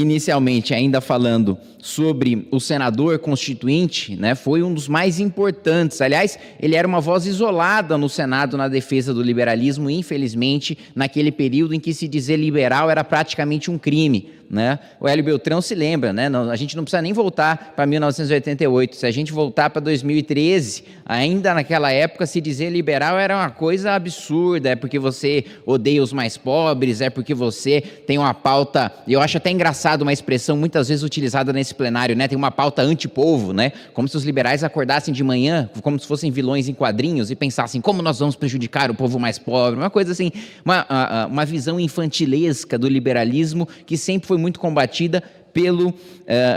inicialmente ainda falando sobre o senador constituinte, né, foi um dos mais importantes. Aliás, ele era uma voz isolada no Senado na defesa do liberalismo, infelizmente, naquele período em que se dizer liberal era praticamente um crime, né? O Hélio Beltrão se lembra, né? A gente não precisa nem voltar para 1988, se a gente voltar para 2013, ainda naquela época se dizer liberal era uma coisa absurda, é porque você odeia os mais pobres, é porque você tem uma pauta, eu acho até engraçado uma expressão muitas vezes utilizada nesse plenário, né? Tem uma pauta antipovo, né? Como se os liberais acordassem de manhã, como se fossem vilões em quadrinhos e pensassem como nós vamos prejudicar o povo mais pobre, uma coisa assim, uma visão infantilesca do liberalismo que sempre foi muito combatida pelo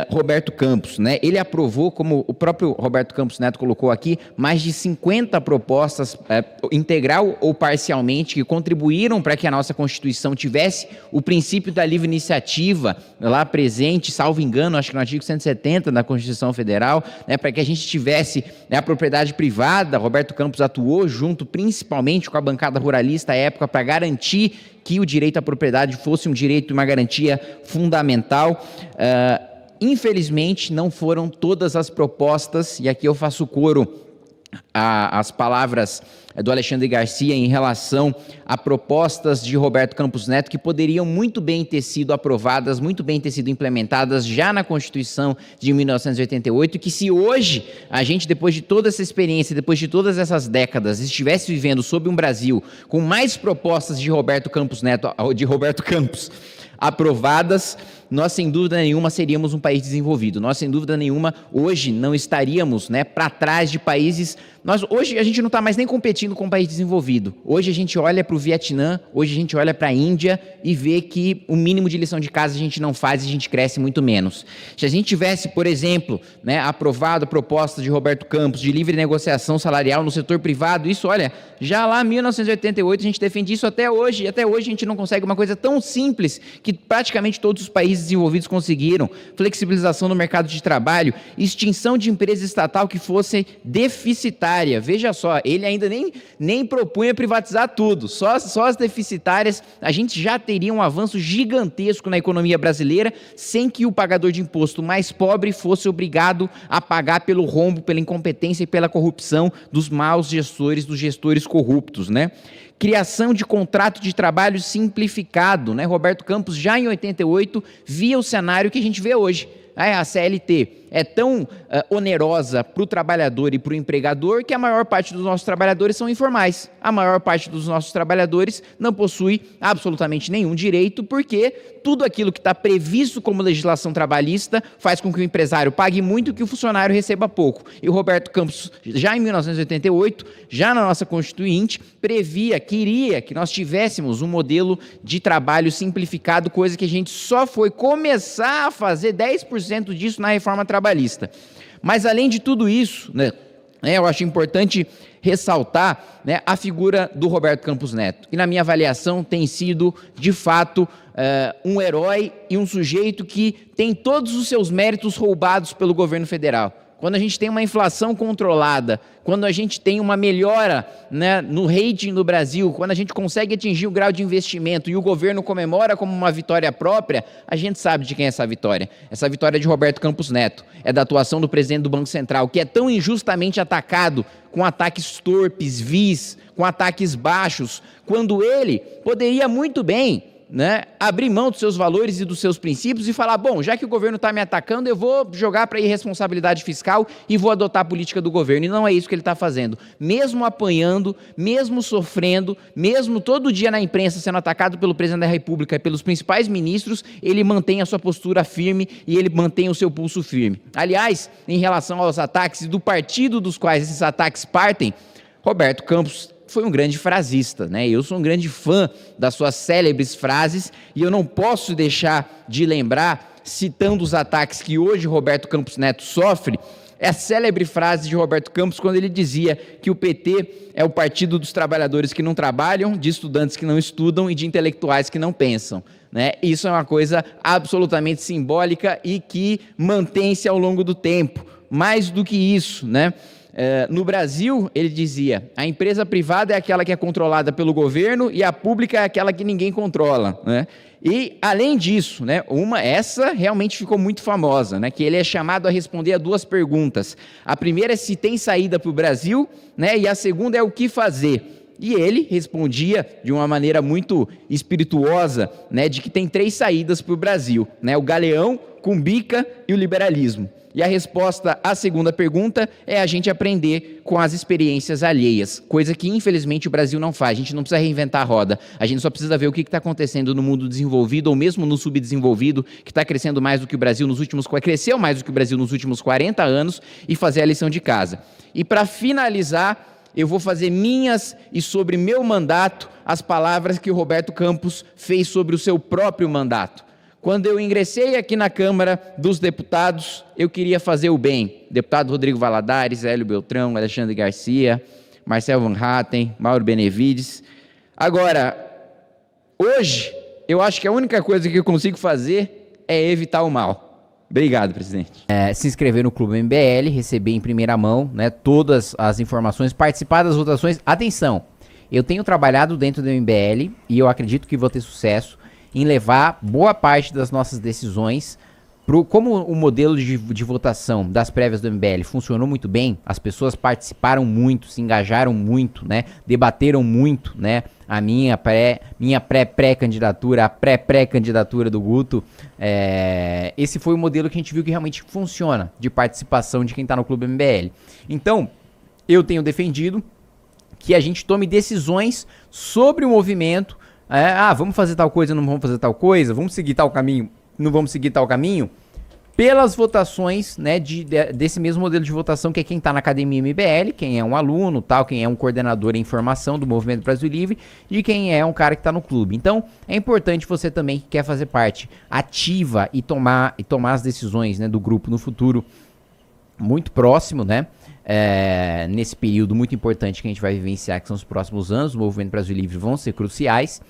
Roberto Campos, né? Ele aprovou, como o próprio Roberto Campos Neto colocou aqui, mais de 50 propostas, integral ou parcialmente, que contribuíram para que a nossa Constituição tivesse o princípio da livre iniciativa lá presente, salvo engano, acho que no artigo 170 da Constituição Federal, né, para que a gente tivesse, né, a propriedade privada. Roberto Campos atuou junto principalmente com a bancada ruralista à época para garantir que o direito à propriedade fosse um direito e uma garantia fundamental. Infelizmente, não foram todas as propostas, e aqui eu faço coro às palavras do Alexandre Garcia em relação a propostas de Roberto Campos Neto que poderiam muito bem ter sido aprovadas, muito bem ter sido implementadas já na Constituição de 1988, que se hoje a gente, depois de toda essa experiência, depois de todas essas décadas, estivesse vivendo sob um Brasil com mais propostas de Roberto Campos Neto, de Roberto Campos, aprovadas, nós sem dúvida nenhuma seríamos um país desenvolvido. Nós sem dúvida nenhuma hoje não estaríamos, né, para trás de países. Hoje a gente não está mais nem competindo com um país desenvolvido. Hoje a gente olha para o Vietnã, hoje a gente olha para a Índia e vê que o mínimo de lição de casa a gente não faz e a gente cresce muito menos. Se a gente tivesse, por exemplo, né, aprovado a proposta de Roberto Campos de livre negociação salarial no setor privado, isso, olha, já lá em 1988 a gente defende isso até hoje, e até hoje a gente não consegue uma coisa tão simples que praticamente todos os países desenvolvidos conseguiram: flexibilização no mercado de trabalho, extinção de empresa estatal que fosse deficitária. Veja só, ele ainda nem propunha privatizar tudo, só as deficitárias. A gente já teria um avanço gigantesco na economia brasileira sem que o pagador de imposto mais pobre fosse obrigado a pagar pelo rombo, pela incompetência e pela corrupção dos maus gestores, dos gestores corruptos, né? Criação de contrato de trabalho simplificado, né? Roberto Campos, já em 88, via o cenário que a gente vê hoje. A CLT é tão onerosa para o trabalhador e para o empregador que a maior parte dos nossos trabalhadores são informais. A maior parte dos nossos trabalhadores não possui absolutamente nenhum direito, porque tudo aquilo que está previsto como legislação trabalhista faz com que o empresário pague muito e que o funcionário receba pouco. E o Roberto Campos, já em 1988, já na nossa Constituinte, queria que nós tivéssemos um modelo de trabalho simplificado, coisa que a gente só foi começar a fazer 10% disso na reforma trabalhista. Mas, além de tudo isso, né, eu acho importante ressaltar, né, a figura do Roberto Campos Neto, que na minha avaliação tem sido, de fato, um herói e um sujeito que tem todos os seus méritos roubados pelo governo federal. Quando a gente tem uma inflação controlada, quando a gente tem uma melhora, né, no rating do Brasil, quando a gente consegue atingir o grau de investimento e o governo comemora como uma vitória própria, a gente sabe de quem é essa vitória. Essa vitória é de Roberto Campos Neto, é da atuação do presidente do Banco Central, que é tão injustamente atacado, com ataques torpes, vis, com ataques baixos, quando ele poderia muito bem, né, abrir mão dos seus valores e dos seus princípios e falar: bom, já que o governo está me atacando, eu vou jogar para a irresponsabilidade fiscal e vou adotar a política do governo. E não é isso que ele está fazendo. Mesmo apanhando, mesmo sofrendo, mesmo todo dia na imprensa sendo atacado pelo presidente da República e pelos principais ministros, ele mantém a sua postura firme e ele mantém o seu pulso firme. Aliás, em relação aos ataques do partido dos quais esses ataques partem, Roberto Campos foi um grande frasista, né? Eu sou um grande fã das suas célebres frases e eu não posso deixar de lembrar, citando os ataques que hoje Roberto Campos Neto sofre, é a célebre frase de Roberto Campos quando ele dizia que o PT é o partido dos trabalhadores que não trabalham, de estudantes que não estudam e de intelectuais que não pensam, né? Isso é uma coisa absolutamente simbólica e que mantém-se ao longo do tempo. Mais do que isso, né? No Brasil, ele dizia, a empresa privada é aquela que é controlada pelo governo e a pública é aquela que ninguém controla, né? E, além disso, né, essa realmente ficou muito famosa, né, que ele é chamado a responder a 2 perguntas. A primeira é se tem saída para o Brasil, né, e a segunda é o que fazer. E ele respondia de uma maneira muito espirituosa, né, de que tem 3 saídas para o Brasil, né, o Galeão, Cumbica e o liberalismo. E a resposta à segunda pergunta é a gente aprender com as experiências alheias, coisa que infelizmente o Brasil não faz. A gente não precisa reinventar a roda, a gente só precisa ver o que está acontecendo no mundo desenvolvido ou mesmo no subdesenvolvido, que está crescendo mais do que o Brasil cresceu mais do que o Brasil nos últimos 40 anos, e fazer a lição de casa. E para finalizar, eu vou fazer minhas e sobre meu mandato as palavras que o Roberto Campos fez sobre o seu próprio mandato. Quando eu ingressei aqui na Câmara dos Deputados, eu queria fazer o bem. Deputado Rodrigo Valadares, Hélio Beltrão, Alexandre Garcia, Marcel Van Hatten, Mauro Benevides. Agora, hoje, eu acho que a única coisa que eu consigo fazer é evitar o mal. Obrigado, presidente. Se inscrever no Clube MBL, receber em primeira mão, né, todas as informações, participar das votações. Atenção, eu tenho trabalhado dentro do MBL e eu acredito que vou ter sucesso em levar boa parte das nossas decisões como o modelo de votação das prévias do MBL funcionou muito bem, as pessoas participaram muito, se engajaram muito, né, debateram muito, né, a minha pré-pré-candidatura, a pré-pré-candidatura do Guto, esse foi o modelo que a gente viu que realmente funciona, de participação de quem está no Clube MBL. Então, eu tenho defendido que a gente tome decisões sobre o movimento. Vamos fazer tal coisa, não vamos fazer tal coisa, vamos seguir tal caminho, não vamos seguir tal caminho, pelas votações, né, desse mesmo modelo de votação, que é quem está na Academia MBL, quem é um aluno, tal, quem é um coordenador em formação do Movimento Brasil Livre, e quem é um cara que está no clube. Então, é importante você também que quer fazer parte ativa e tomar as decisões, né, do grupo no futuro muito próximo, né, nesse período muito importante que a gente vai vivenciar, que são os próximos anos, o Movimento Brasil Livre vão ser cruciais.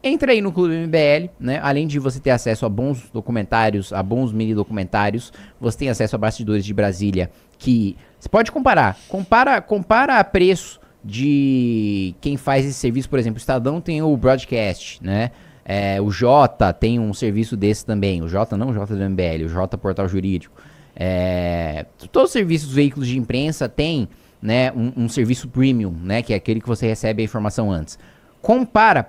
Entra aí no Clube MBL, né? Além de você ter acesso a bons documentários, a bons mini documentários, você tem acesso a bastidores de Brasília, que você pode comparar a preço de quem faz esse serviço. Por exemplo, o Estadão tem o Broadcast, né? O Jota tem um serviço desse também, o Jota não o Jota do MBL, o Jota Portal Jurídico. Todos os serviços, veículos de imprensa têm, né, um serviço premium, né, que é aquele que você recebe a informação antes.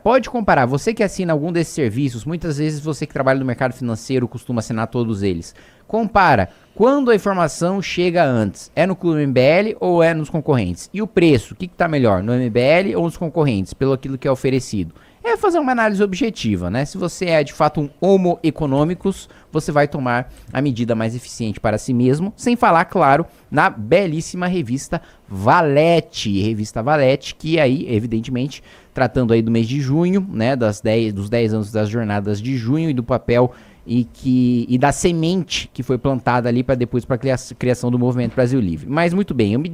Pode comparar, você que assina algum desses serviços, muitas vezes você que trabalha no mercado financeiro costuma assinar todos eles. Compara, quando a informação chega antes, é no Clube MBL ou é nos concorrentes? E o preço, o que está melhor, no MBL ou nos concorrentes, pelo aquilo que é oferecido? É fazer uma análise objetiva, né? Se você é de fato um homo economicus, você vai tomar a medida mais eficiente para si mesmo, sem falar, claro, na belíssima revista Valete, que aí, evidentemente, tratando aí do mês de junho, né, dos 10 anos das jornadas de junho e do papel e da semente que foi plantada ali para depois para a criação do Movimento Brasil Livre. Mas muito bem, eu me